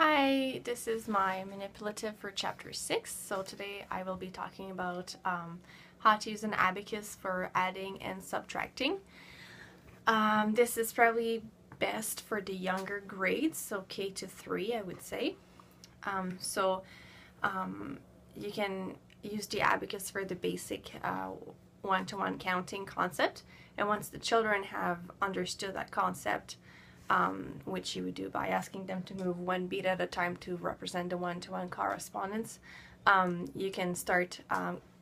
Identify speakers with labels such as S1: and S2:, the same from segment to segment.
S1: Hi, this is my manipulative for chapter 6. So today I will be talking about how to use an abacus for adding and subtracting. This is probably best for the younger grades, so K to 3 I would say. You can use the abacus for the basic one-to-one counting concept, and once the children have understood that concept, which you would do by asking them to move one bead at a time to represent the one-to-one correspondence, you can start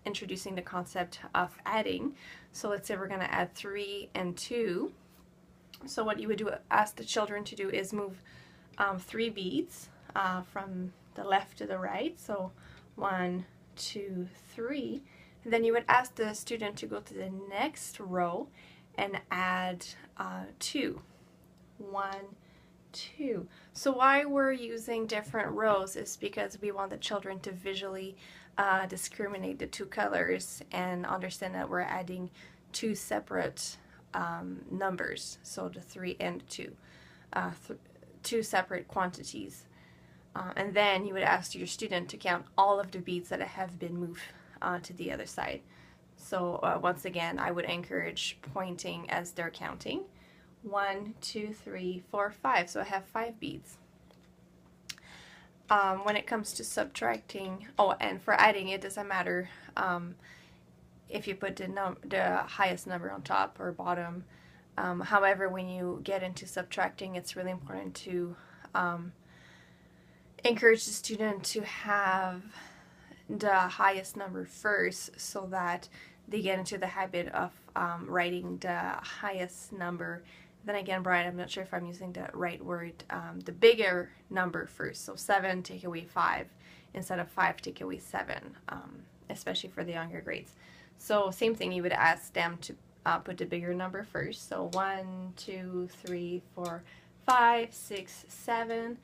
S1: introducing the concept of adding. So let's say we're going to add 3 and 2. So what you would do, ask the children to do, is move 3 beads from the left to the right. So 1, 2, 3. And then you would ask the student to go to the next row and add 2. 1, 2. So why we're using different rows is because we want the children to visually discriminate the two colors and understand that we're adding two separate numbers. So the 3 and 2, two separate quantities. And then you would ask your student to count all of the beads that have been moved to the other side. So once again, I would encourage pointing as they're counting. 1, 2, 3, 4, 5. So I have 5 beads. When it comes to subtracting, and for adding, it doesn't matter if you put the highest number on top or bottom. However, when you get into subtracting, it's really important to encourage the student to have the highest number first, so that they get into the habit of writing the highest number. Then again, Brian, I'm not sure if I'm using the right word, the bigger number first. So 7 take away 5 instead of 5 take away 7, especially for the younger grades. So same thing, you would ask them to put the bigger number first. So 1, 2, 3, 4, 5, 6, 7,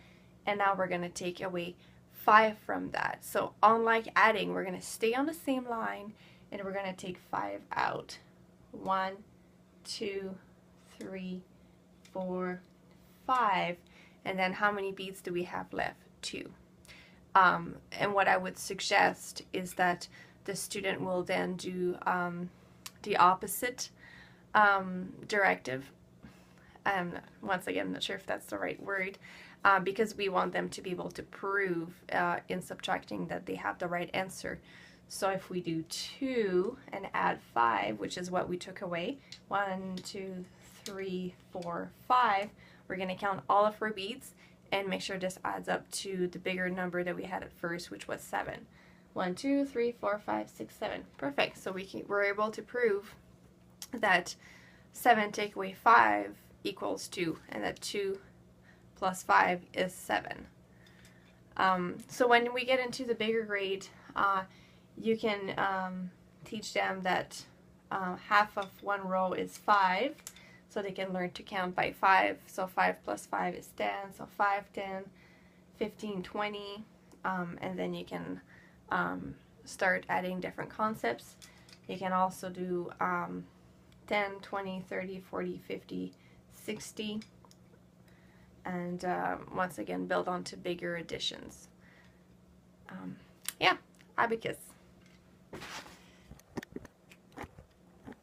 S1: and now we're going to take away 5 from that. So unlike adding, we're going to stay on the same line and we're going to take 5 out. 1, 2, 3, 4, 5, and then how many beads do we have left? 2. And what I would suggest is that the student will then do the opposite directive. Once again, I'm not sure if that's the right word, because we want them to be able to prove in subtracting that they have the right answer. So if we do 2 and add 5, which is what we took away, 1, 2, 3, 4, 5, we're going to count all of our beads and make sure this adds up to the bigger number that we had at first, which was 7. 1, 2, 3, 4, 5, 6, 7. Perfect. So we're able to prove that 7 take away 5 equals 2, and that 2 plus 5 is 7. So when we get into the bigger grade, you can teach them that half of one row is 5, so they can learn to count by 5. So 5 plus 5 is 10, so 5, 10, 15, 20, and then you can start adding different concepts. You can also do 10, 20, 30, 40, 50, 60, and once again build on to bigger additions. Yeah, abacus.